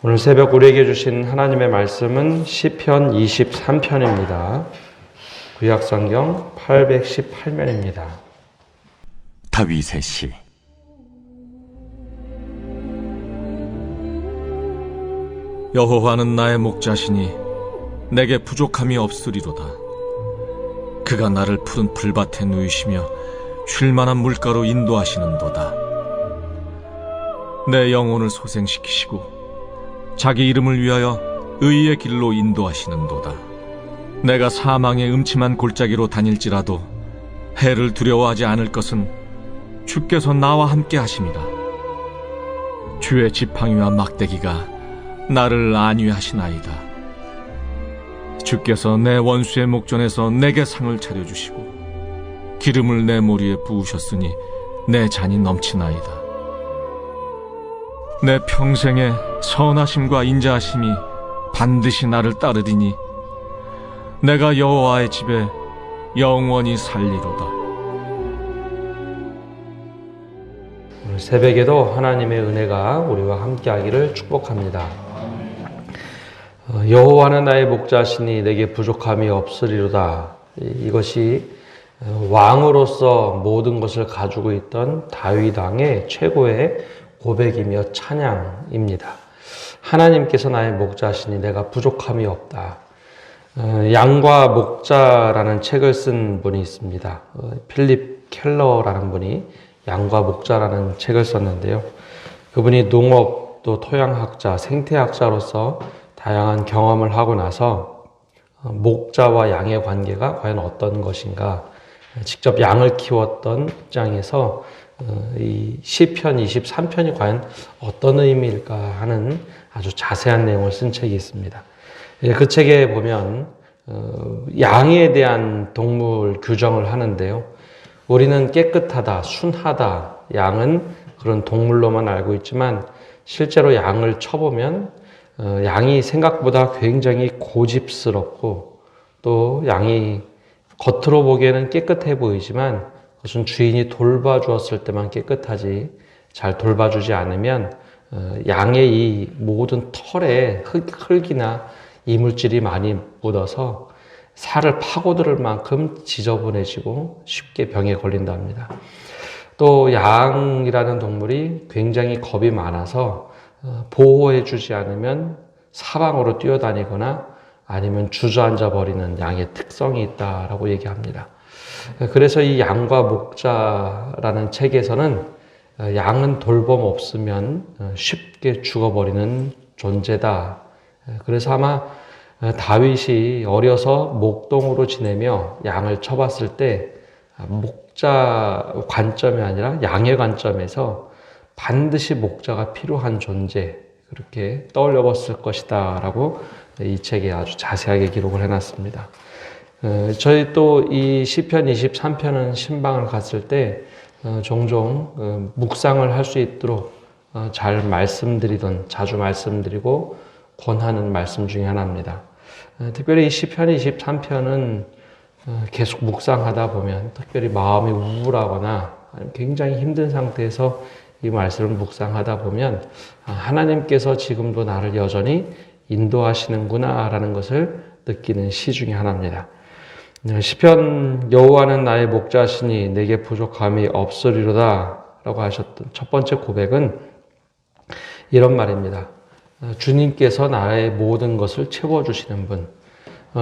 오늘 새벽 우리에게 주신 하나님의 말씀은 시편 23편입니다. 구약성경 818면입니다. 다윗의 시. 여호와는 나의 목자시니 내게 부족함이 없으리로다. 그가 나를 푸른 풀밭에 누이시며 쉴만한 물가로 인도하시는도다. 내 영혼을 소생시키시고 자기 이름을 위하여 의의 길로 인도하시는도다. 내가 사망의 음침한 골짜기로 다닐지라도 해를 두려워하지 않을 것은 주께서 나와 함께 하심이라. 주의 지팡이와 막대기가 나를 안위하시나이다. 주께서 내 원수의 목전에서 내게 상을 차려주시고 기름을 내 머리에 부으셨으니 내 잔이 넘치나이다. 내 평생에 선하심과 인자하심이 반드시 나를 따르리니 내가 여호와의 집에 영원히 살리로다. 오늘 새벽에도 하나님의 은혜가 우리와 함께하기를 축복합니다. 여호와는 나의 목자시니 내게 부족함이 없으리로다. 이것이 왕으로서 모든 것을 가지고 있던 다윗 왕의 최고의 고백이며 찬양입니다. 하나님께서 나의 목자시니 내가 부족함이 없다. 양과 목자라는 책을 쓴 분이 있습니다. 필립 켈러라는 분이 양과 목자라는 책을 썼는데요. 그분이 농업 또 토양학자, 생태학자로서 다양한 경험을 하고 나서 목자와 양의 관계가 과연 어떤 것인가, 직접 양을 키웠던 입장에서 이 시편 23편이 과연 어떤 의미일까 하는 아주 자세한 내용을 쓴 책이 있습니다. 그 책에 보면 양에 대한 동물 규정을 하는데요. 우리는 깨끗하다, 순하다, 양은 그런 동물로만 알고 있지만 실제로 양을 쳐보면 양이 생각보다 굉장히 고집스럽고 또 양이 겉으로 보기에는 깨끗해 보이지만 그것은 주인이 돌봐주었을 때만 깨끗하지 잘 돌봐주지 않으면 양의 이 모든 털에 흙이나 이물질이 많이 묻어서 살을 파고들 만큼 지저분해지고 쉽게 병에 걸린답니다. 또 양이라는 동물이 굉장히 겁이 많아서 보호해주지 않으면 사방으로 뛰어다니거나 아니면 주저앉아 버리는 양의 특성이 있다라고 얘기합니다. 그래서 이 양과 목자라는 책에서는 양은 돌봄 없으면 쉽게 죽어버리는 존재다. 그래서 아마 다윗이 어려서 목동으로 지내며 양을 쳐봤을 때 목자 관점이 아니라 양의 관점에서 반드시 목자가 필요한 존재, 그렇게 떠올려 봤을 것이다 라고 이 책에 아주 자세하게 기록을 해놨습니다. 저희 또 이 시편 23편은 신방을 갔을 때 종종 묵상을 할 수 있도록 잘 말씀드리던, 자주 말씀드리고 권하는 말씀 중에 하나입니다. 특별히 이 시편 23편은 계속 묵상하다 보면 특별히 마음이 우울하거나 굉장히 힘든 상태에서 이 말씀을 묵상하다 보면 하나님께서 지금도 나를 여전히 인도하시는구나 라는 것을 느끼는 시 중에 하나입니다. 시편 여호와는 나의 목자시니 내게 부족함이 없으리로다 라고 하셨던 첫 번째 고백은 이런 말입니다. 주님께서 나의 모든 것을 채워주시는 분.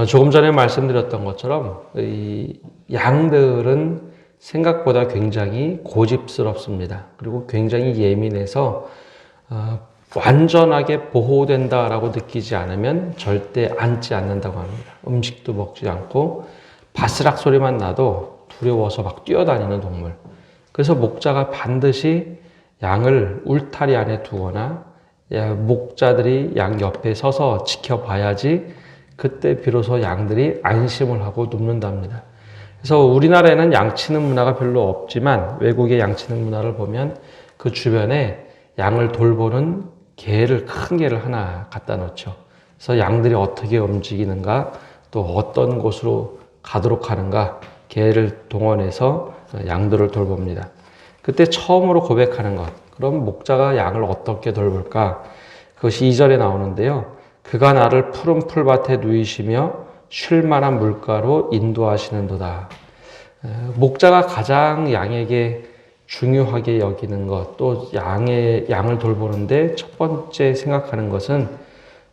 조금 전에 말씀드렸던 것처럼 이 양들은 생각보다 굉장히 고집스럽습니다. 그리고 굉장히 예민해서 완전하게 보호된다라고 느끼지 않으면 절대 앉지 않는다고 합니다. 음식도 먹지 않고 바스락 소리만 나도 두려워서 막 뛰어다니는 동물. 그래서 목자가 반드시 양을 울타리 안에 두거나 목자들이 양 옆에 서서 지켜봐야지 그때 비로소 양들이 안심을 하고 눕는답니다. 그래서 우리나라에는 양치는 문화가 별로 없지만 외국의 양치는 문화를 보면 그 주변에 양을 돌보는 큰 개를 하나 갖다 놓죠. 그래서 양들이 어떻게 움직이는가, 또 어떤 곳으로 가도록 하는가, 개를 동원해서 양들을 돌봅니다. 그때 처음으로 고백하는 것, 그럼 목자가 양을 어떻게 돌볼까? 그것이 2절에 나오는데요. 그가 나를 푸른 풀밭에 누이시며 쉴 만한 물가로 인도하시는도다. 목자가 가장 양에게 중요하게 여기는 것, 또 양을 돌보는데 첫 번째 생각하는 것은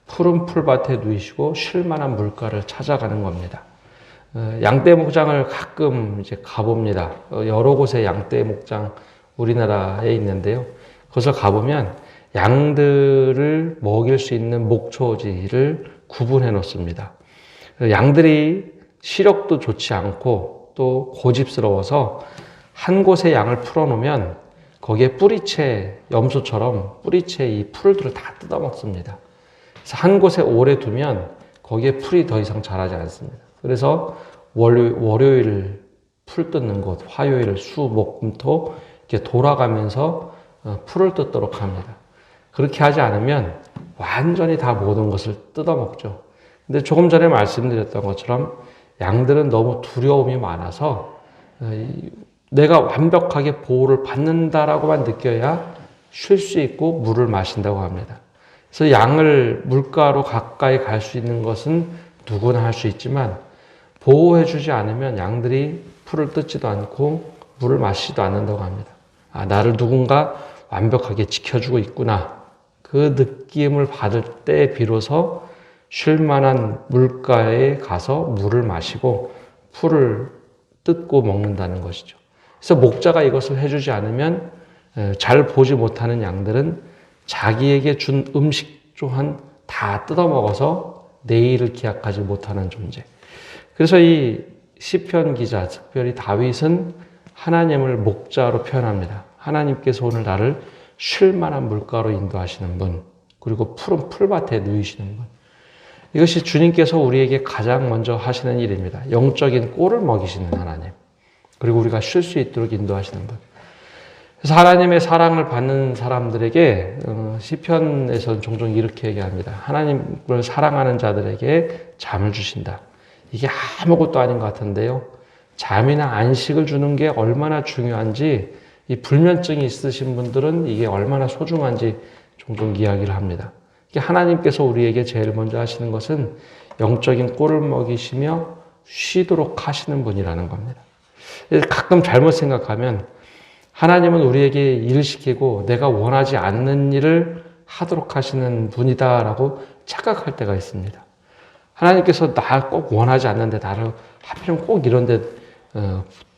푸른 풀밭에 누이시고 쉴 만한 물가를 찾아가는 겁니다. 양떼 목장을 가끔 이제 가봅니다. 여러 곳에 양떼 목장 우리나라에 있는데요. 거기서 가보면 양들을 먹일 수 있는 목초지를 구분해 놓습니다. 양들이 시력도 좋지 않고 또 고집스러워서 한 곳에 양을 풀어놓으면 거기에 뿌리채, 염소처럼 뿌리채 이 풀들을 다 뜯어먹습니다. 그래서 한 곳에 오래 두면 거기에 풀이 더 이상 자라지 않습니다. 그래서 월요일 풀 뜯는 곳, 화요일, 수, 목, 금, 토 이렇게 돌아가면서 풀을 뜯도록 합니다. 그렇게 하지 않으면 완전히 다 모든 것을 뜯어먹죠. 근데 조금 전에 말씀드렸던 것처럼 양들은 너무 두려움이 많아서 내가 완벽하게 보호를 받는다라고만 느껴야 쉴 수 있고 물을 마신다고 합니다. 그래서 양을 물가로 가까이 갈 수 있는 것은 누구나 할 수 있지만 보호해주지 않으면 양들이 풀을 뜯지도 않고 물을 마시지도 않는다고 합니다. 아, 나를 누군가 완벽하게 지켜주고 있구나. 그 느낌을 받을 때 비로소 쉴 만한 물가에 가서 물을 마시고 풀을 뜯고 먹는다는 것이죠. 그래서 목자가 이것을 해주지 않으면 잘 보지 못하는 양들은 자기에게 준 음식 또한 다 뜯어먹어서 내일을 기약하지 못하는 존재. 그래서 이 시편 기자, 특별히 다윗은 하나님을 목자로 표현합니다. 하나님께서 오늘 나를 쉴 만한 물가로 인도하시는 분, 그리고 푸른 풀밭에 누이시는 분. 이것이 주님께서 우리에게 가장 먼저 하시는 일입니다. 영적인 꼴을 먹이시는 하나님, 그리고 우리가 쉴 수 있도록 인도하시는 분. 그래서 하나님의 사랑을 받는 사람들에게 시편에서는 종종 이렇게 얘기합니다. 하나님을 사랑하는 자들에게 잠을 주신다. 이게 아무것도 아닌 것 같은데요. 잠이나 안식을 주는 게 얼마나 중요한지, 이 불면증이 있으신 분들은 이게 얼마나 소중한지 종종 이야기를 합니다. 하나님께서 우리에게 제일 먼저 하시는 것은 영적인 꼴을 먹이시며 쉬도록 하시는 분이라는 겁니다. 가끔 잘못 생각하면 하나님은 우리에게 일을 시키고 내가 원하지 않는 일을 하도록 하시는 분이다라고 착각할 때가 있습니다. 하나님께서 나 꼭 원하지 않는데 나를 하필이면 꼭 이런 데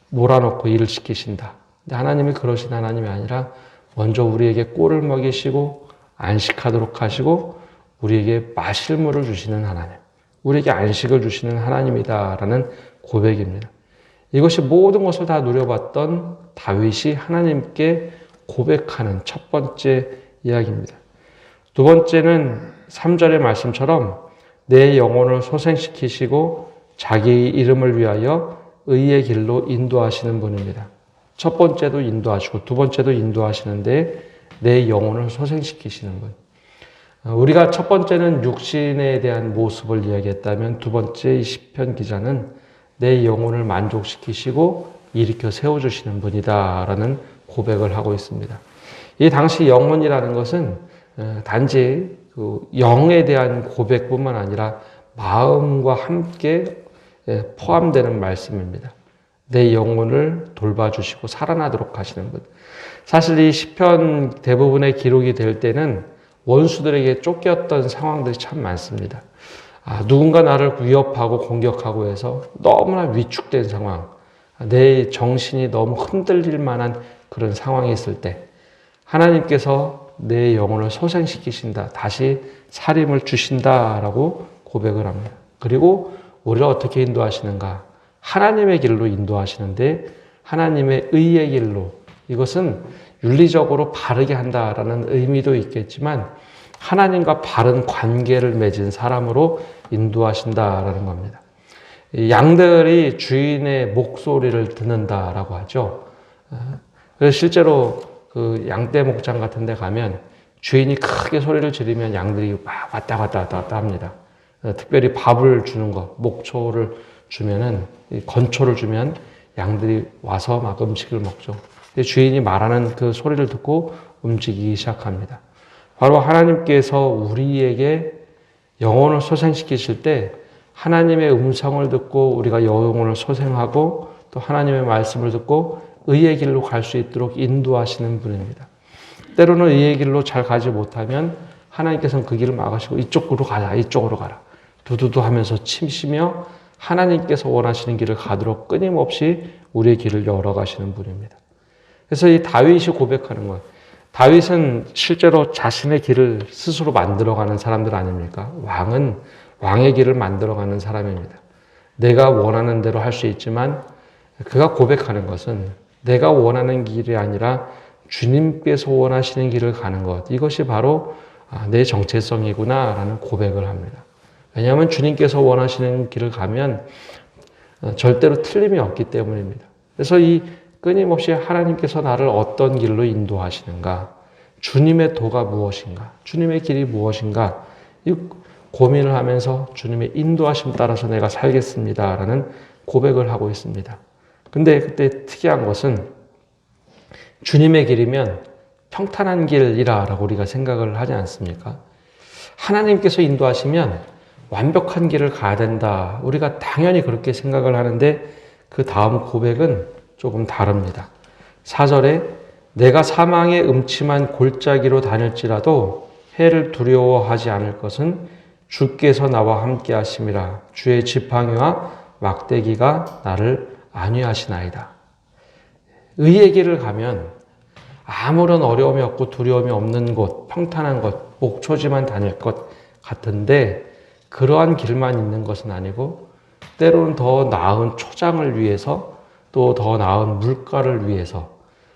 몰아넣고 일을 시키신다. 근데 하나님이 그러신 하나님이 아니라 먼저 우리에게 꼴을 먹이시고 안식하도록 하시고 우리에게 마실 물을 주시는 하나님, 우리에게 안식을 주시는 하나님이다라는 고백입니다. 이것이 모든 것을 다 누려봤던 다윗이 하나님께 고백하는 첫 번째 이야기입니다. 두 번째는 3절의 말씀처럼 내 영혼을 소생시키시고 자기 이름을 위하여 의의 길로 인도하시는 분입니다. 첫 번째도 인도하시고 두 번째도 인도하시는데 내 영혼을 소생시키시는 분. 우리가 첫 번째는 육신에 대한 모습을 이야기했다면 두 번째 이 시편 기자는 내 영혼을 만족시키시고 일으켜 세워주시는 분이다라는 고백을 하고 있습니다. 이 당시 영혼이라는 것은 단지 그 영에 대한 고백뿐만 아니라 마음과 함께 포함되는 말씀입니다. 내 영혼을 돌봐주시고 살아나도록 하시는 분. 사실 이 시편 대부분의 기록이 될 때는 원수들에게 쫓겼던 상황들이 참 많습니다. 누군가 나를 위협하고 공격하고 해서 너무나 위축된 상황, 내 정신이 너무 흔들릴 만한 그런 상황이 있을 때 하나님께서 내 영혼을 소생시키신다, 다시 살림을 주신다라고 고백을 합니다. 그리고 우리를 어떻게 인도하시는가? 하나님의 길로 인도하시는데 하나님의 의의 길로, 이것은 윤리적으로 바르게 한다라는 의미도 있겠지만 하나님과 바른 관계를 맺은 사람으로 인도하신다라는 겁니다. 양들이 주인의 목소리를 듣는다라고 하죠. 그래서 실제로 그 양떼 목장 같은 데 가면 주인이 크게 소리를 지르면 양들이 막 왔다 갔다 합니다. 특별히 밥을 주는 것, 목초를 주면은, 건초를 주면 양들이 와서 막 음식을 먹죠. 주인이 말하는 그 소리를 듣고 움직이기 시작합니다. 바로 하나님께서 우리에게 영혼을 소생시키실 때 하나님의 음성을 듣고 우리가 영혼을 소생하고 또 하나님의 말씀을 듣고 의의 길로 갈 수 있도록 인도하시는 분입니다. 때로는 의의 길로 잘 가지 못하면 하나님께서는 그 길을 막으시고 이쪽으로 가라, 이쪽으로 가라. 두두두 하면서 치시며 하나님께서 원하시는 길을 가도록 끊임없이 우리의 길을 열어가시는 분입니다. 그래서 이 다윗이 고백하는 것, 다윗은 실제로 자신의 길을 스스로 만들어가는 사람들 아닙니까? 왕은 왕의 길을 만들어가는 사람입니다. 내가 원하는 대로 할 수 있지만 그가 고백하는 것은 내가 원하는 길이 아니라 주님께서 원하시는 길을 가는 것, 이것이 바로 내 정체성이구나 라는 고백을 합니다. 왜냐하면 주님께서 원하시는 길을 가면 절대로 틀림이 없기 때문입니다. 그래서 이 끊임없이 하나님께서 나를 어떤 길로 인도하시는가, 주님의 도가 무엇인가, 주님의 길이 무엇인가, 이 고민을 하면서 주님의 인도하심 따라서 내가 살겠습니다 라는 고백을 하고 있습니다. 근데 그때 특이한 것은 주님의 길이면 평탄한 길이라 라고 우리가 생각을 하지 않습니까? 하나님께서 인도하시면 완벽한 길을 가야 된다. 우리가 당연히 그렇게 생각을 하는데 그 다음 고백은 조금 다릅니다. 4절에 내가 사망의 음침한 골짜기로 다닐지라도 해를 두려워하지 않을 것은 주께서 나와 함께 하심이라. 주의 지팡이와 막대기가 나를 안위하시나이다. 의의 길을 가면 아무런 어려움이 없고 두려움이 없는 곳, 평탄한 곳, 목초지만 다닐 것 같은데 그러한 길만 있는 것은 아니고 때로는 더 나은 초장을 위해서 또 더 나은 물가를 위해서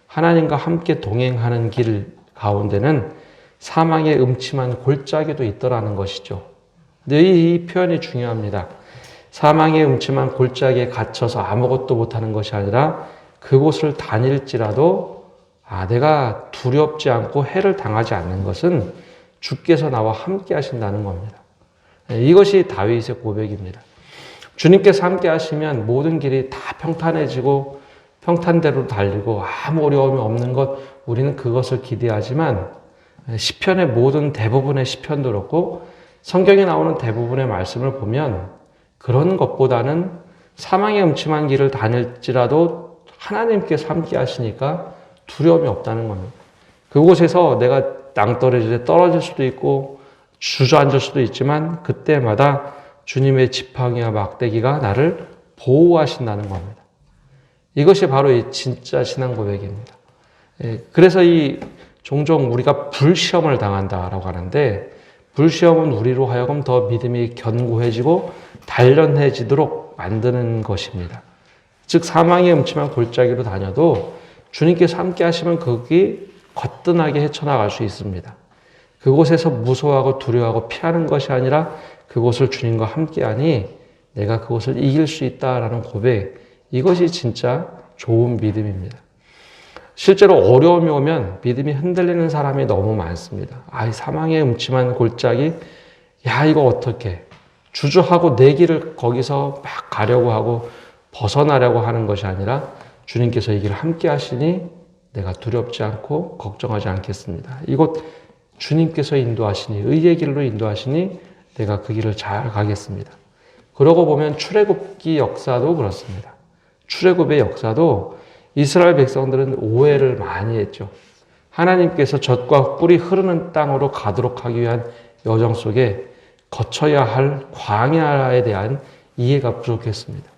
하나님과 함께 동행하는 길 가운데는 사망의 음침한 골짜기도 있더라는 것이죠. 근데 이 표현이 중요합니다. 사망의 음침한 골짜기에 갇혀서 아무것도 못하는 것이 아니라 그곳을 다닐지라도 내가 두렵지 않고 해를 당하지 않는 것은 주께서 나와 함께 하신다는 겁니다. 이것이 다윗의 고백입니다. 주님께서 함께 하시면 모든 길이 다 평탄해지고 평탄대로 달리고 아무 어려움이 없는 것, 우리는 그것을 기대하지만 시편의 모든 대부분의 시편도 그렇고 성경에 나오는 대부분의 말씀을 보면 그런 것보다는 사망의 음침한 길을 다닐지라도 하나님께서 함께 하시니까 두려움이 없다는 겁니다. 그곳에서 내가 낭떠러지에 떨어질 수도 있고 주저앉을 수도 있지만 그때마다 주님의 지팡이와 막대기가 나를 보호하신다는 겁니다. 이것이 바로 이 진짜 신앙 고백입니다. 그래서 종종 우리가 불시험을 당한다라고 하는데 불시험은 우리로 하여금 더 믿음이 견고해지고 단련해지도록 만드는 것입니다. 즉 사망의 음침한 골짜기로 다녀도 주님께서 함께 하시면 거기 거뜬하게 헤쳐나갈 수 있습니다. 그곳에서 무서워하고 두려워하고 피하는 것이 아니라 그곳을 주님과 함께하니 내가 그곳을 이길 수 있다라는 고백, 이것이 진짜 좋은 믿음입니다. 실제로 어려움이 오면 믿음이 흔들리는 사람이 너무 많습니다. 사망의 음침한 골짜기, 이거 어떻게 주저하고 내 길을 거기서 막 가려고 하고 벗어나려고 하는 것이 아니라 주님께서 이 길을 함께 하시니 내가 두렵지 않고 걱정하지 않겠습니다. 이곳 주님께서 인도하시니 의의 길로 인도하시니 내가 그 길을 잘 가겠습니다. 그러고 보면 출애굽기 역사도 그렇습니다. 출애굽의 역사도 이스라엘 백성들은 오해를 많이 했죠. 하나님께서 젖과 꿀이 흐르는 땅으로 가도록 하기 위한 여정 속에 거쳐야 할 광야에 대한 이해가 부족했습니다.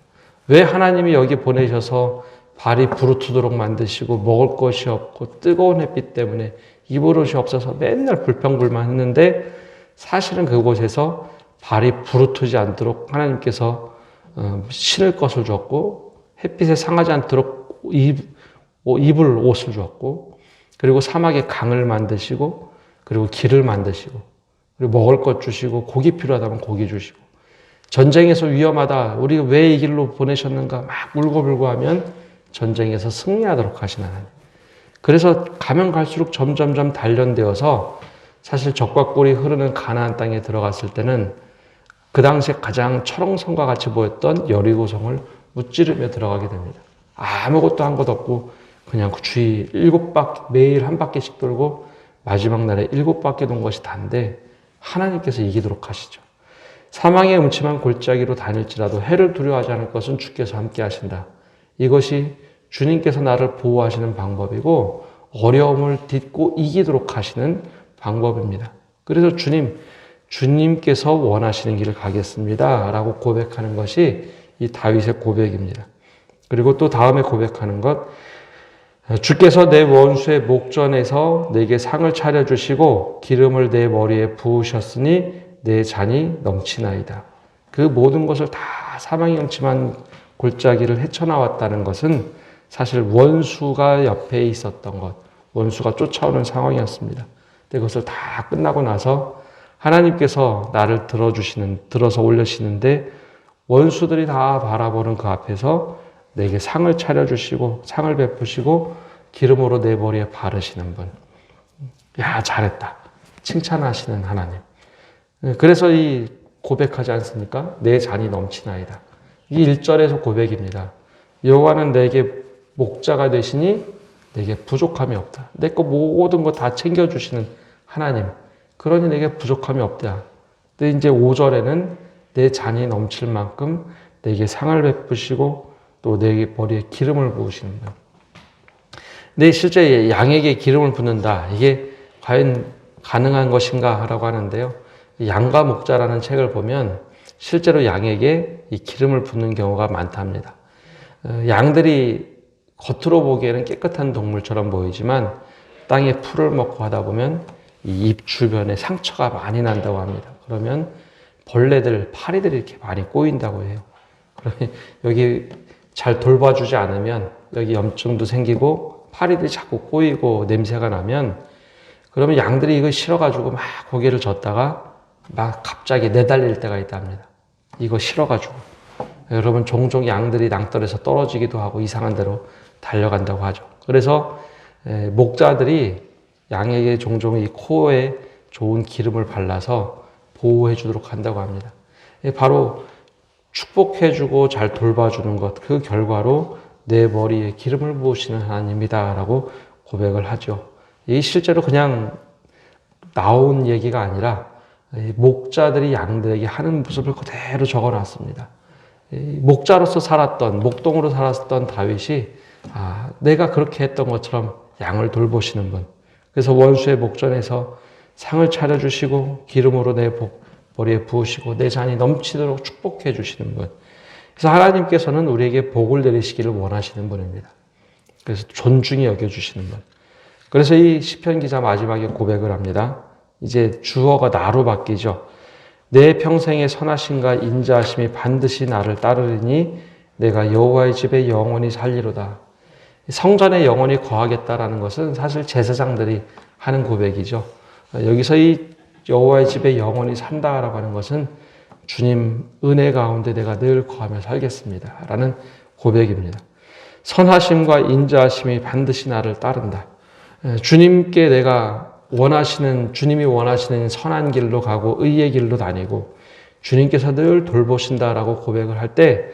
왜 하나님이 여기 보내셔서 발이 부르트도록 만드시고 먹을 것이 없고 뜨거운 햇빛 때문에 입버릇이 없어서 맨날 불평불만 했는데 사실은 그곳에서 발이 부르트지 않도록 하나님께서 신을 것을 줬고 햇빛에 상하지 않도록 입을 옷을 줬고 그리고 사막에 강을 만드시고 그리고 길을 만드시고 그리고 먹을 것 주시고 고기 필요하다면 고기 주시고 전쟁에서 위험하다 우리 왜 이 길로 보내셨는가 막 울고불고 하면 전쟁에서 승리하도록 하신 하나님. 그래서 가면 갈수록 점점점 단련되어서 사실 젖과 꿀이 흐르는 가나안 땅에 들어갔을 때는 그 당시에 가장 철옹성과 같이 보였던 여리고성을 무찌르며 들어가게 됩니다. 아무것도 한 것 없고 그냥 주위 7바퀴 매일 한 바퀴씩 돌고 마지막 날에 7바퀴 돈 것이 단데 하나님께서 이기도록 하시죠. 사망의 음침한 골짜기로 다닐지라도 해를 두려워하지 않을 것은 주께서 함께 하신다. 이것이 주님께서 나를 보호하시는 방법이고 어려움을 딛고 이기도록 하시는 방법입니다. 그래서 주님께서 원하시는 길을 가겠습니다 라고 고백하는 것이 이 다윗의 고백입니다. 그리고 또 다음에 고백하는 것, 주께서 내 원수의 목전에서 내게 상을 차려주시고 기름을 내 머리에 부으셨으니 내 잔이 넘치나이다. 그 모든 것을 다 사망이 음침한 골짜기를 헤쳐나왔다는 것은 사실 원수가 옆에 있었던 것, 원수가 쫓아오는 상황이었습니다. 근데 그것을 다 끝나고 나서 하나님께서 나를 들어서 올리시는데 원수들이 다 바라보는 그 앞에서 내게 상을 차려주시고 상을 베푸시고 기름으로 내 머리에 바르시는 분. 야, 잘했다. 칭찬하시는 하나님. 그래서 이 고백하지 않습니까? 내 잔이 넘치나이다. 이 1절에서 고백입니다. 여호와는 내게 목자가 되시니 내게 부족함이 없다. 내 거 모든 거 다 챙겨주시는 하나님. 그러니 내게 부족함이 없다. 근데 이제 5절에는 내 잔이 넘칠 만큼 내게 상을 베푸시고 또 내 머리에 기름을 부으시는 분. 근데 실제 양에게 기름을 붓는다. 이게 과연 가능한 것인가 라고 하는데요. 양과 목자라는 책을 보면 실제로 양에게 이 기름을 붓는 경우가 많답니다. 양들이 겉으로 보기에는 깨끗한 동물처럼 보이지만 땅에 풀을 먹고 하다 보면 이 입 주변에 상처가 많이 난다고 합니다. 그러면 벌레들, 파리들이 이렇게 많이 꼬인다고 해요. 그러니 여기 잘 돌봐주지 않으면 여기 염증도 생기고 파리들이 자꾸 꼬이고 냄새가 나면 그러면 양들이 이거 싫어가지고 막 고개를 젓다가 막 갑자기 내달릴 때가 있답니다. 이거 싫어가지고. 여러분 종종 양들이 낭떠러에서 떨어지기도 하고 이상한 데로 달려간다고 하죠. 그래서 목자들이 양에게 종종 이 코에 좋은 기름을 발라서 보호해 주도록 한다고 합니다. 바로 축복해주고 잘 돌봐주는 것, 그 결과로 내 머리에 기름을 부으시는 하나님이다 라고 고백을 하죠. 이 실제로 그냥 나온 얘기가 아니라 목자들이 양들에게 하는 모습을 그대로 적어놨습니다. 목자로서 살았던, 목동으로 살았던 다윗이 내가 그렇게 했던 것처럼 양을 돌보시는 분. 그래서 원수의 목전에서 상을 차려주시고 기름으로 내 머리에 부으시고 내 잔이 넘치도록 축복해 주시는 분. 그래서 하나님께서는 우리에게 복을 내리시기를 원하시는 분입니다. 그래서 존중히 여겨주시는 분. 그래서 이 시편 기자 마지막에 고백을 합니다. 이제 주어가 나로 바뀌죠. 내 평생의 선하심과 인자하심이 반드시 나를 따르리니 내가 여호와의 집에 영원히 살리로다. 성전에 영원히 거하겠다라는 것은 사실 제사장들이 하는 고백이죠. 여기서 이 여호와의 집에 영원히 산다라고 하는 것은 주님 은혜 가운데 내가 늘 거하며 살겠습니다 라는 고백입니다. 선하심과 인자하심이 반드시 나를 따른다. 주님께 주님이 원하시는 선한 길로 가고 의의 길로 다니고 주님께서 늘 돌보신다라고 고백을 할 때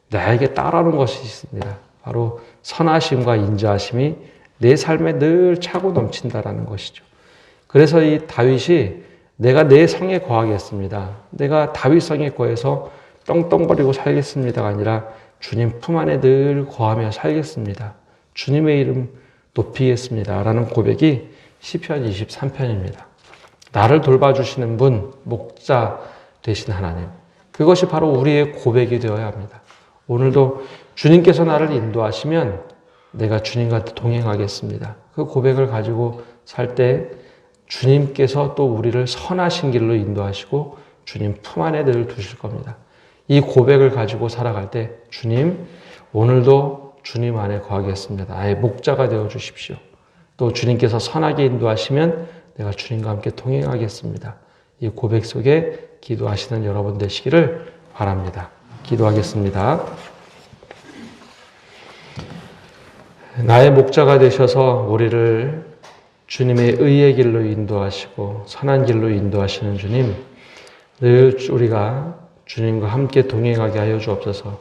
나에게 따라오는 것이 있습니다. 바로 선하심과 인자하심이 내 삶에 늘 차고 넘친다라는 것이죠. 그래서 이 다윗이 내가 내 성에 거하겠습니다. 내가 다윗 성에 거해서 떵떵거리고 살겠습니다가 아니라 주님 품 안에 늘 거하며 살겠습니다. 주님의 이름 높이겠습니다 라는 고백이 시편 23편입니다. 나를 돌봐주시는 분, 목자 되신 하나님. 그것이 바로 우리의 고백이 되어야 합니다. 오늘도 주님께서 나를 인도하시면 내가 주님과 동행하겠습니다. 그 고백을 가지고 살 때 주님께서 또 우리를 선하신 길로 인도하시고 주님 품 안에 늘 두실 겁니다. 이 고백을 가지고 살아갈 때 주님, 오늘도 주님 안에 거하겠습니다. 나의 목자가 되어 주십시오. 또 주님께서 선하게 인도하시면 내가 주님과 함께 동행하겠습니다. 이 고백 속에 기도하시는 여러분 되시기를 바랍니다. 기도하겠습니다. 나의 목자가 되셔서 우리를 주님의 의의 길로 인도하시고 선한 길로 인도하시는 주님, 늘 우리가 주님과 함께 동행하게 하여 주옵소서.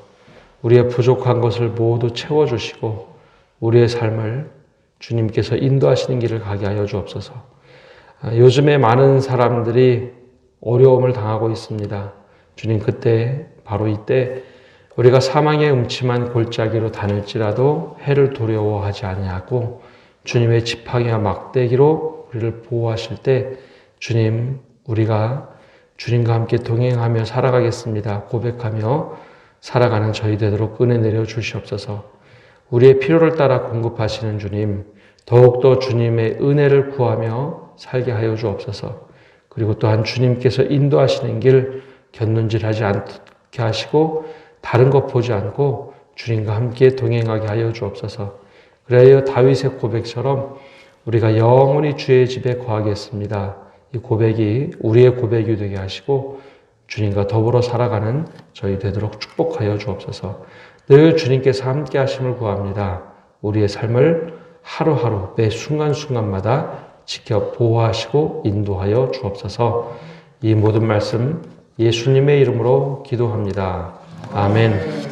우리의 부족한 것을 모두 채워주시고 우리의 삶을 주님께서 인도하시는 길을 가게 하여 주옵소서. 요즘에 많은 사람들이 어려움을 당하고 있습니다. 주님, 그때 바로 이때 우리가 사망의 음침한 골짜기로 다닐지라도 해를 두려워하지 아니하고 주님의 지팡이와 막대기로 우리를 보호하실 때 주님, 우리가 주님과 함께 동행하며 살아가겠습니다 고백하며 살아가는 저희 되도록 은혜 내려 주시옵소서. 우리의 필요를 따라 공급하시는 주님, 더욱더 주님의 은혜를 구하며 살게 하여 주옵소서. 그리고 또한 주님께서 인도하시는 길 곁눈질하지 않게 하시고 다른 것 보지 않고 주님과 함께 동행하게 하여 주옵소서. 그래야 다윗의 고백처럼 우리가 영원히 주의 집에 거하겠습니다. 이 고백이 우리의 고백이 되게 하시고 주님과 더불어 살아가는 저희 되도록 축복하여 주옵소서. 늘 주님께서 함께 하심을 구합니다. 우리의 삶을 하루하루 매 순간순간마다 지켜 보호하시고 인도하여 주옵소서. 이 모든 말씀 예수님의 이름으로 기도합니다. 아멘.